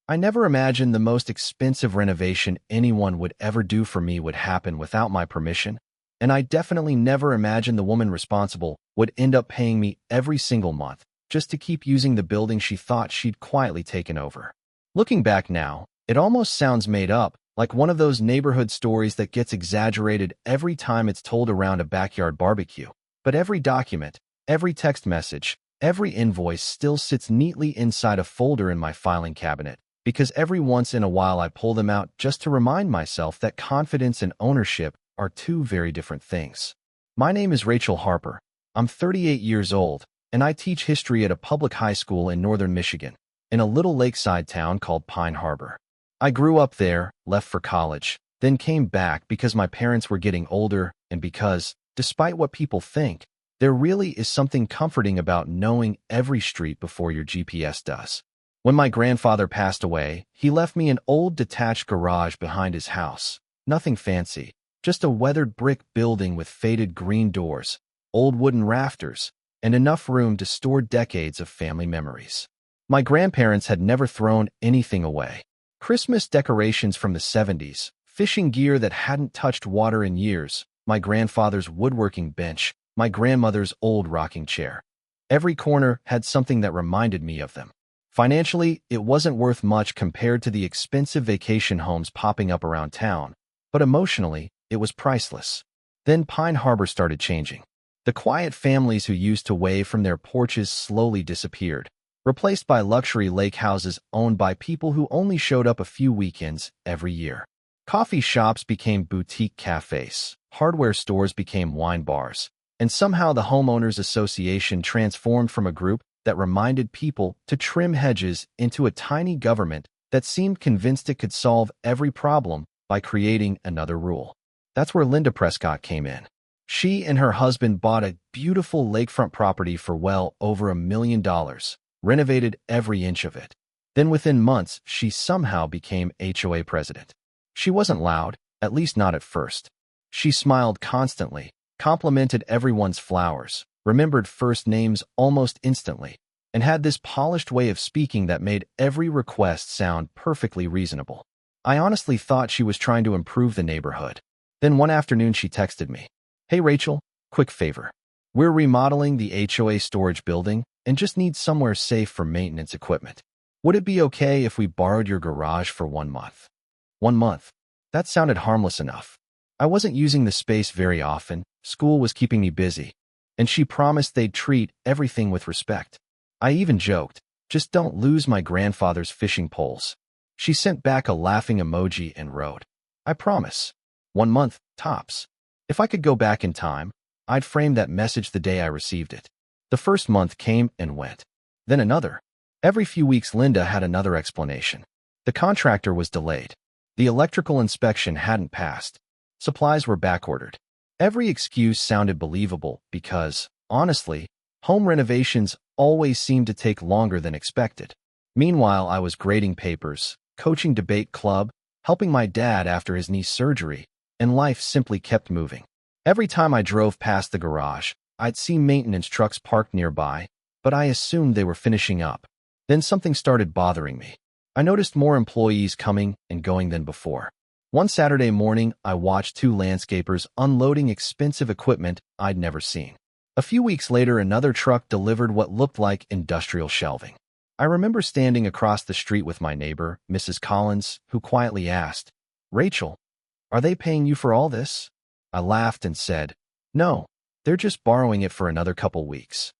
I never imagined the most expensive renovation anyone would ever do for me would happen without my permission, and I definitely never imagined the woman responsible would end up paying me every single month just to keep using the building she thought she'd quietly taken over. Looking back now, it almost sounds made up, like one of those neighborhood stories that gets exaggerated every time it's told around a backyard barbecue. But every document, every text message, every invoice still sits neatly inside a folder in my filing cabinet, because every once in a while I pull them out just to remind myself that confidence and ownership are two very different things. My name is Rachel Harper. I'm 38 years old, and I teach history at a public high school in northern Michigan, in a little lakeside town called Pine Harbor. I grew up there, left for college, then came back because my parents were getting older and because, despite what people think, there really is something comforting about knowing every street before your GPS does. When my grandfather passed away, he left me an old detached garage behind his house. Nothing fancy, just a weathered brick building with faded green doors, old wooden rafters, and enough room to store decades of family memories. My grandparents had never thrown anything away. Christmas decorations from the 70s, fishing gear that hadn't touched water in years, my grandfather's woodworking bench, my grandmother's old rocking chair. Every corner had something that reminded me of them. Financially, it wasn't worth much compared to the expensive vacation homes popping up around town, but emotionally, it was priceless. Then Pine Harbor started changing. The quiet families who used to wave from their porches slowly disappeared, replaced by luxury lake houses owned by people who only showed up a few weekends every year. Coffee shops became boutique cafes, hardware stores became wine bars, and somehow the homeowners association transformed from a group that reminded people to trim hedges into a tiny government that seemed convinced it could solve every problem by creating another rule. That's where Linda Prescott came in. She and her husband bought a beautiful lakefront property for well over $1 million, renovated every inch of it. Then within months, she somehow became HOA president. She wasn't loud, at least not at first. She smiled constantly, complimented everyone's flowers, remembered first names almost instantly, and had this polished way of speaking that made every request sound perfectly reasonable. I honestly thought she was trying to improve the neighborhood. Then one afternoon she texted me, "Hey Rachel, quick favor. We're remodeling the HOA storage building and just need somewhere safe for maintenance equipment. Would it be okay if we borrowed your garage for 1 month?" 1 month. That sounded harmless enough. I wasn't using the space very often, school was keeping me busy, and she promised they'd treat everything with respect. I even joked, "Just don't lose my grandfather's fishing poles." She sent back a laughing emoji and wrote, "I promise. 1 month, tops." If I could go back in time, I'd frame that message the day I received it. The first month came and went. Then another. Every few weeks Linda had another explanation. The contractor was delayed. The electrical inspection hadn't passed. Supplies were backordered. Every excuse sounded believable because, honestly, home renovations always seemed to take longer than expected. Meanwhile, I was grading papers, coaching debate club, helping my dad after his knee surgery, and life simply kept moving. Every time I drove past the garage, I'd see maintenance trucks parked nearby, but I assumed they were finishing up. Then something started bothering me. I noticed more employees coming and going than before. One Saturday morning, I watched 2 landscapers unloading expensive equipment I'd never seen. A few weeks later, another truck delivered what looked like industrial shelving. I remember standing across the street with my neighbor, Mrs. Collins, who quietly asked, "Rachel, are they paying you for all this?" I laughed and said, "No, they're just borrowing it for another couple weeks."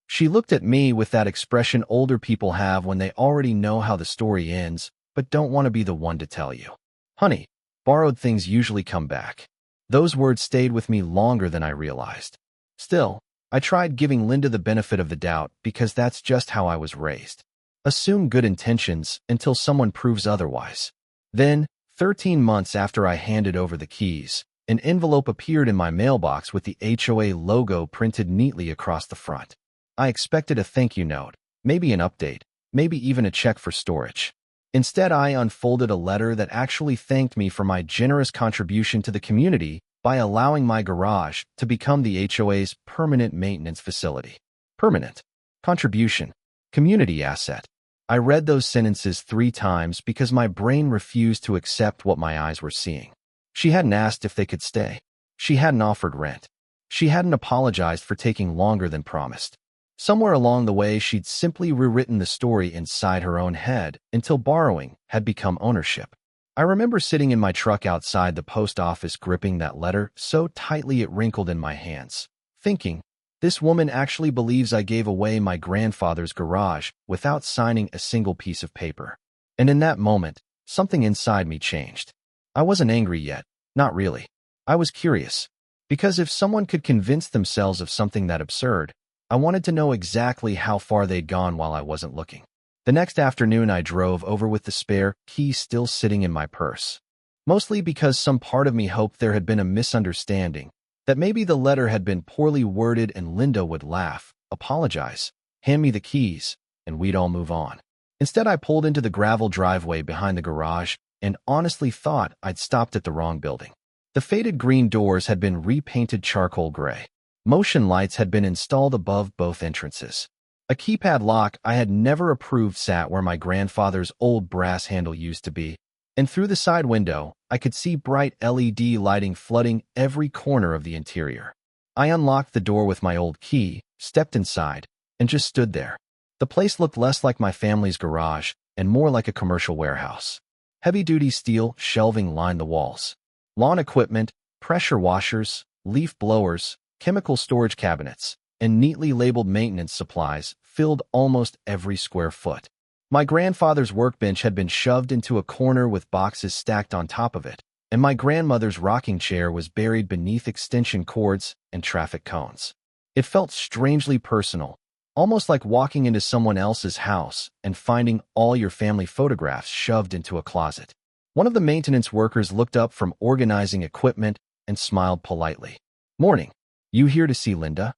She looked at me with that expression older people have when they already know how the story ends, but don't want to be the one to tell you. "Honey, borrowed things usually come back." Those words stayed with me longer than I realized. Still, I tried giving Linda the benefit of the doubt because that's just how I was raised. Assume good intentions until someone proves otherwise. Then, 13 months after I handed over the keys, an envelope appeared in my mailbox with the HOA logo printed neatly across the front. I expected a thank you note, maybe an update, maybe even a check for storage. Instead, I unfolded a letter that actually thanked me for my generous contribution to the community by allowing my garage to become the HOA's permanent maintenance facility. Permanent. Contribution. Community asset. I read those sentences 3 times because my brain refused to accept what my eyes were seeing. She hadn't asked if they could stay. She hadn't offered rent. She hadn't apologized for taking longer than promised. Somewhere along the way, she'd simply rewritten the story inside her own head until borrowing had become ownership. I remember sitting in my truck outside the post office gripping that letter so tightly it wrinkled in my hands, thinking, this woman actually believes I gave away my grandfather's garage without signing a single piece of paper. And in that moment, something inside me changed. I wasn't angry yet, not really. I was curious. Because if someone could convince themselves of something that absurd, I wanted to know exactly how far they'd gone while I wasn't looking. The next afternoon, I drove over with the spare key still sitting in my purse. Mostly because some part of me hoped there had been a misunderstanding, that maybe the letter had been poorly worded and Linda would laugh, apologize, hand me the keys, and we'd all move on. Instead, I pulled into the gravel driveway behind the garage and honestly thought I'd stopped at the wrong building. The faded green doors had been repainted charcoal gray. Motion lights had been installed above both entrances. A keypad lock I had never approved sat where my grandfather's old brass handle used to be, and through the side window, I could see bright LED lighting flooding every corner of the interior. I unlocked the door with my old key, stepped inside, and just stood there. The place looked less like my family's garage and more like a commercial warehouse. Heavy-duty steel shelving lined the walls. Lawn equipment, pressure washers, leaf blowers, chemical storage cabinets, and neatly labeled maintenance supplies filled almost every square foot. My grandfather's workbench had been shoved into a corner with boxes stacked on top of it, and my grandmother's rocking chair was buried beneath extension cords and traffic cones. It felt strangely personal, almost like walking into someone else's house and finding all your family photographs shoved into a closet. One of the maintenance workers looked up from organizing equipment and smiled politely. "Morning. You here to see Linda?"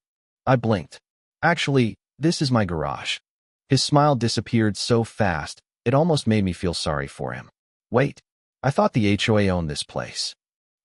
I blinked. "Actually, this is my garage." His smile disappeared so fast, it almost made me feel sorry for him. "Wait, I thought the HOA owned this place."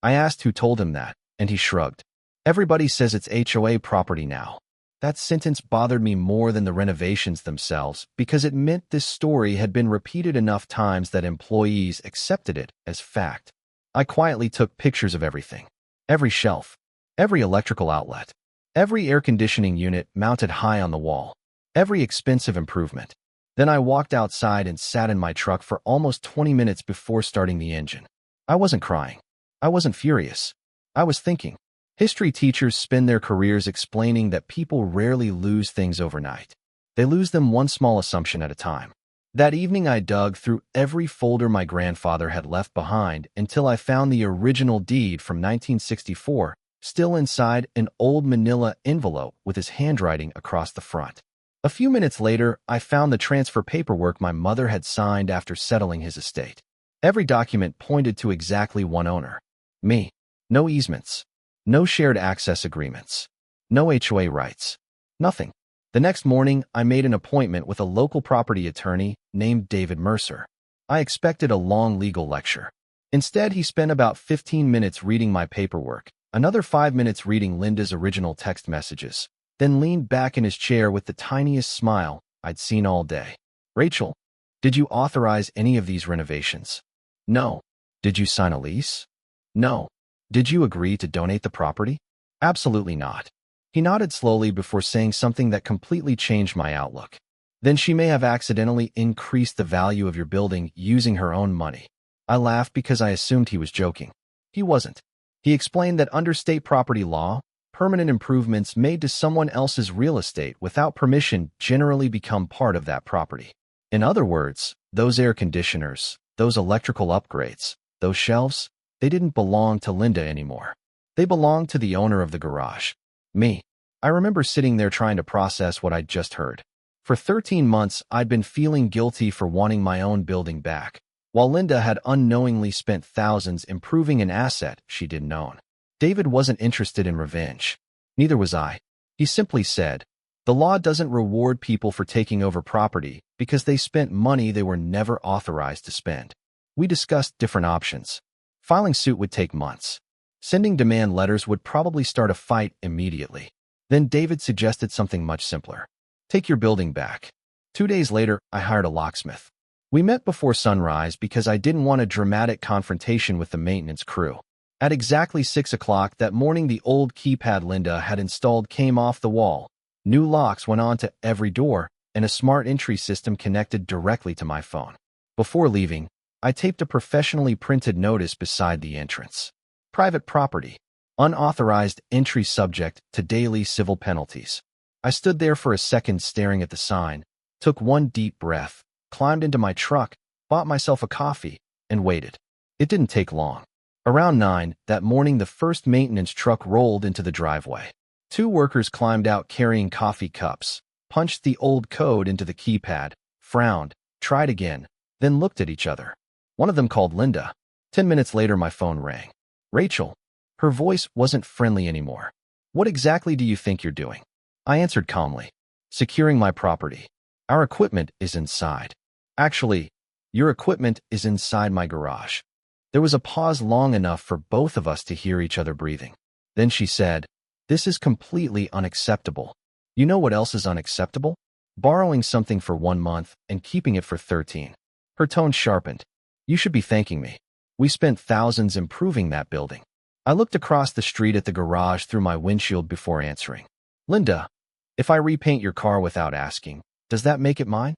I asked who told him that, and he shrugged. "Everybody says it's HOA property now." That sentence bothered me more than the renovations themselves because it meant this story had been repeated enough times that employees accepted it as fact. I quietly took pictures of everything. Every shelf, every electrical outlet, every air conditioning unit mounted high on the wall, every expensive improvement. Then I walked outside and sat in my truck for almost 20 minutes before starting the engine. I wasn't crying. I wasn't furious. I was thinking. History teachers spend their careers explaining that people rarely lose things overnight. They lose them one small assumption at a time. That evening, I dug through every folder my grandfather had left behind until I found the original deed from 1964, still inside an old manila envelope with his handwriting across the front. A few minutes later, I found the transfer paperwork my mother had signed after settling his estate. Every document pointed to exactly one owner. Me. No easements. No shared access agreements. No HOA rights. Nothing. The next morning, I made an appointment with a local property attorney named David Mercer. I expected a long legal lecture. Instead, he spent about 15 minutes reading my paperwork, another 5 minutes reading Linda's original text messages, then leaned back in his chair with the tiniest smile I'd seen all day. "Rachel, did you authorize any of these renovations?" "No." "Did you sign a lease?" "No." "Did you agree to donate the property?" "Absolutely not." He nodded slowly before saying something that completely changed my outlook. "Then she may have accidentally increased the value of your building using her own money." I laughed because I assumed he was joking. He wasn't. He explained that under state property law, permanent improvements made to someone else's real estate without permission generally become part of that property. In other words, those air conditioners, those electrical upgrades, those shelves, they didn't belong to Linda anymore. They belonged to the owner of the garage. Me. I remember sitting there trying to process what I'd just heard. For 13 months, I'd been feeling guilty for wanting my own building back, while Linda had unknowingly spent thousands improving an asset she didn't own. David wasn't interested in revenge. Neither was I. He simply said, "The law doesn't reward people for taking over property because they spent money they were never authorized to spend." We discussed different options. Filing suit would take months. Sending demand letters would probably start a fight immediately. Then David suggested something much simpler. "Take your building back. 2 days later, I hired a locksmith. We met before sunrise because I didn't want a dramatic confrontation with the maintenance crew. At exactly 6 o'clock that morning, the old keypad Linda had installed came off the wall. New locks went onto every door, and a smart entry system connected directly to my phone. Before leaving, I taped a professionally printed notice beside the entrance. Private property. Unauthorized entry subject to daily civil penalties. I stood there for a second staring at the sign, took one deep breath, climbed into my truck, bought myself a coffee, and waited. It didn't take long. Around 9 that morning, the first maintenance truck rolled into the driveway. 2 workers climbed out carrying coffee cups, punched the old code into the keypad, frowned, tried again, then looked at each other. One of them called Linda. 10 minutes later, my phone rang. Rachel. Her voice wasn't friendly anymore. What exactly do you think you're doing? I answered calmly. Securing my property. Our equipment is inside. Actually, your equipment is inside my garage. There was a pause long enough for both of us to hear each other breathing. Then she said, "This is completely unacceptable." You know what else is unacceptable? Borrowing something for 1 month and keeping it for 13. Her tone sharpened. You should be thanking me. We spent thousands improving that building. I looked across the street at the garage through my windshield before answering. Linda, if I repaint your car without asking, does that make it mine?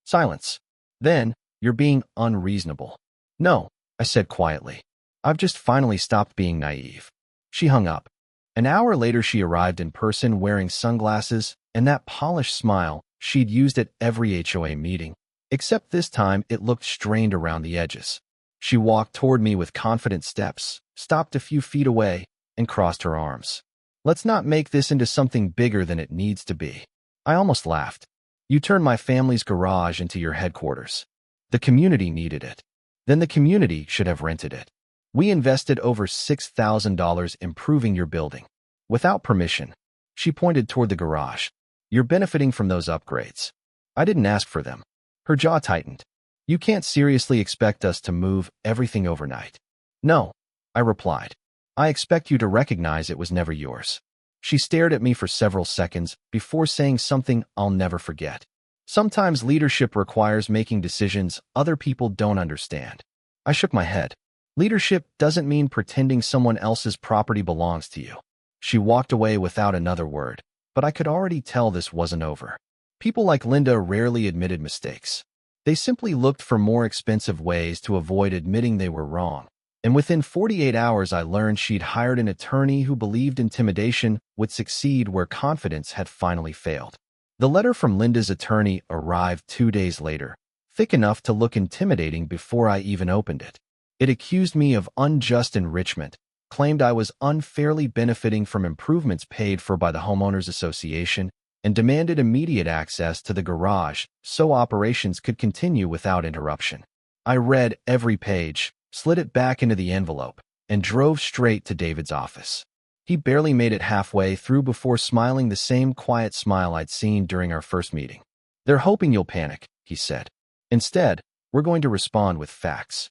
Silence. Then, you're being unreasonable. No, I said quietly. I've just finally stopped being naive. She hung up. An hour later, she arrived in person wearing sunglasses and that polished smile she'd used at every HOA meeting, except this time it looked strained around the edges. She walked toward me with confident steps, stopped a few feet away, and crossed her arms. Let's not make this into something bigger than it needs to be. I almost laughed. You turned my family's garage into your headquarters. The community needed it. Then the community should have rented it. We invested over $6,000 improving your building. Without permission. She pointed toward the garage. You're benefiting from those upgrades. I didn't ask for them. Her jaw tightened. You can't seriously expect us to move everything overnight. No, I replied. I expect you to recognize it was never yours. She stared at me for several seconds before saying something I'll never forget. Sometimes leadership requires making decisions other people don't understand. I shook my head. Leadership doesn't mean pretending someone else's property belongs to you. She walked away without another word, but I could already tell this wasn't over. People like Linda rarely admitted mistakes. They simply looked for more expensive ways to avoid admitting they were wrong. And within 48 hours, I learned she'd hired an attorney who believed intimidation would succeed where confidence had finally failed. The letter from Linda's attorney arrived 2 days later, thick enough to look intimidating before I even opened it. It accused me of unjust enrichment, claimed I was unfairly benefiting from improvements paid for by the Homeowners Association, and demanded immediate access to the garage so operations could continue without interruption. I read every page, slid it back into the envelope, and drove straight to David's office. He barely made it halfway through before smiling the same quiet smile I'd seen during our first meeting. They're hoping you'll panic, he said. Instead, we're going to respond with facts.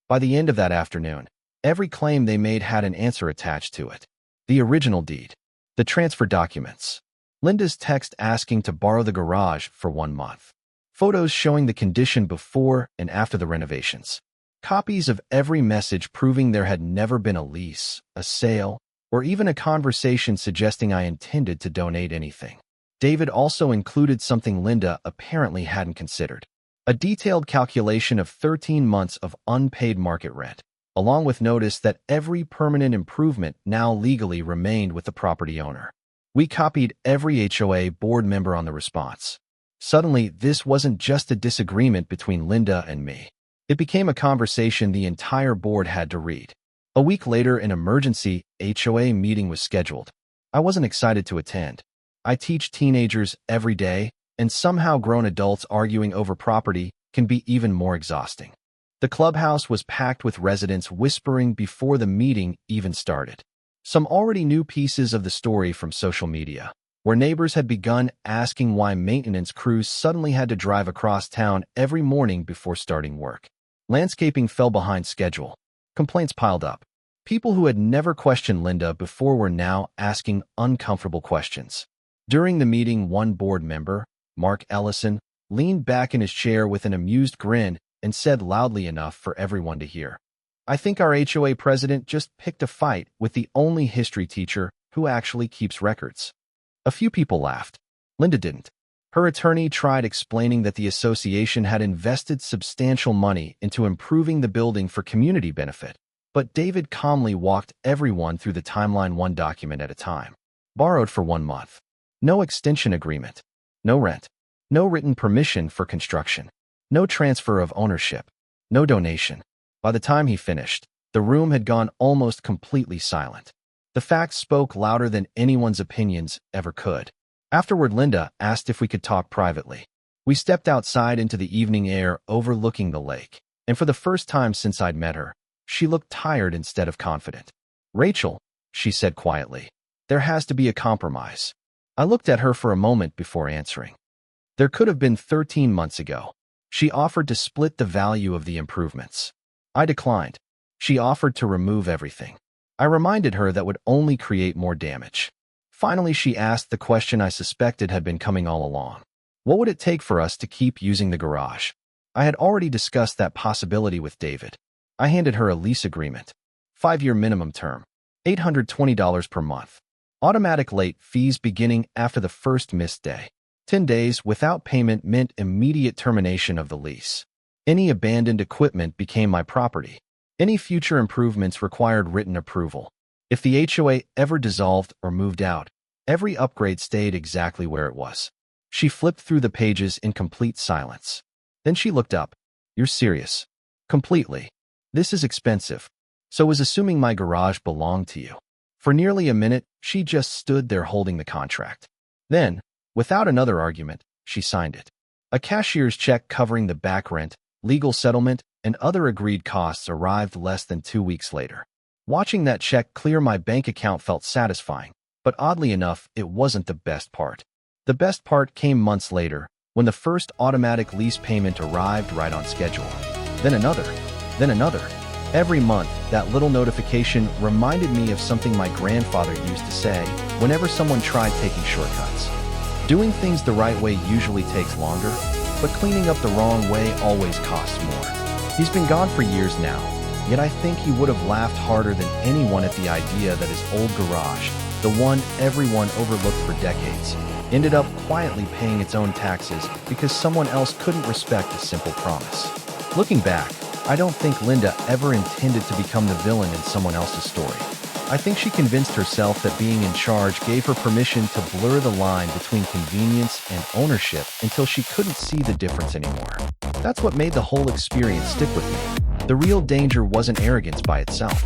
By the end of that afternoon, every claim they made had an answer attached to it. The original deed, the transfer documents, Linda's text asking to borrow the garage for 1 month, photos showing the condition before and after the renovations, copies of every message proving there had never been a lease, a sale, or even a conversation suggesting I intended to donate anything. David also included something Linda apparently hadn't considered, a detailed calculation of 13 months of unpaid market rent, along with notice that every permanent improvement now legally remained with the property owner. We copied every HOA board member on the response. Suddenly, this wasn't just a disagreement between Linda and me. It became a conversation the entire board had to read. A week later, an emergency HOA meeting was scheduled. I wasn't excited to attend. I teach teenagers every day, and somehow grown adults arguing over property can be even more exhausting. The clubhouse was packed with residents whispering before the meeting even started. Some already knew pieces of the story from social media, where neighbors had begun asking why maintenance crews suddenly had to drive across town every morning before starting work. Landscaping fell behind schedule. Complaints piled up. People who had never questioned Linda before were now asking uncomfortable questions. During the meeting, one board member, Mark Ellison, leaned back in his chair with an amused grin, and said loudly enough for everyone to hear, "I think our HOA president just picked a fight with the only history teacher who actually keeps records." A few people laughed. Linda didn't. Her attorney tried explaining that the association had invested substantial money into improving the building for community benefit, but David calmly walked everyone through the timeline one document at a time. Borrowed for 1 month. No extension agreement. No rent. No written permission for construction. No transfer of ownership. No donation. By the time he finished, the room had gone almost completely silent. The facts spoke louder than anyone's opinions ever could. Afterward, Linda asked if we could talk privately. We stepped outside into the evening air overlooking the lake, and for the first time since I'd met her, she looked tired instead of confident. "Rachel," she said quietly, "there has to be a compromise." I looked at her for a moment before answering. There could have been 13 months ago. She offered to split the value of the improvements. I declined. She offered to remove everything. I reminded her that would only create more damage. Finally, she asked the question I suspected had been coming all along. What would it take for us to keep using the garage? I had already discussed that possibility with David. I handed her a lease agreement. 5-year minimum term. $820 per month. Automatic late fees beginning after the first missed day. 10 days without payment meant immediate termination of the lease. Any abandoned equipment became my property. Any future improvements required written approval. If the HOA ever dissolved or moved out, every upgrade stayed exactly where it was. She flipped through the pages in complete silence. Then she looked up. "You're serious?" "Completely. This is expensive. So was assuming my garage belonged to you." For nearly a minute, she just stood there holding the contract. Then, without another argument, she signed it. A cashier's check covering the back rent, legal settlement, and other agreed costs arrived less than 2 weeks later. Watching that check clear my bank account felt satisfying, but oddly enough, it wasn't the best part. The best part came months later, when the first automatic lease payment arrived right on schedule. Then another. Then another. Every month, that little notification reminded me of something my grandfather used to say whenever someone tried taking shortcuts. Doing things the right way usually takes longer, but cleaning up the wrong way always costs more. He's been gone for years now, yet I think he would have laughed harder than anyone at the idea that his old garage, the one everyone overlooked for decades, ended up quietly paying its own taxes because someone else couldn't respect a simple promise. Looking back, I don't think Linda ever intended to become the villain in someone else's story. I think she convinced herself that being in charge gave her permission to blur the line between convenience and ownership until she couldn't see the difference anymore. That's what made the whole experience stick with me. The real danger wasn't arrogance by itself.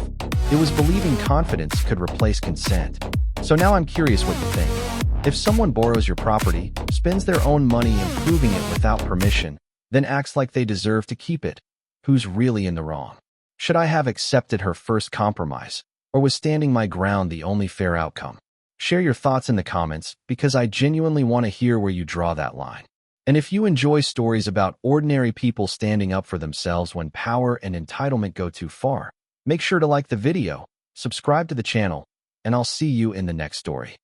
It was believing confidence could replace consent. So now I'm curious what you think. If someone borrows your property, spends their own money improving it without permission, then acts like they deserve to keep it, who's really in the wrong? Should I have accepted her first compromise, or was standing my ground the only fair outcome? Share your thoughts in the comments, because I genuinely want to hear where you draw that line. And if you enjoy stories about ordinary people standing up for themselves when power and entitlement go too far, make sure to like the video, subscribe to the channel, and I'll see you in the next story.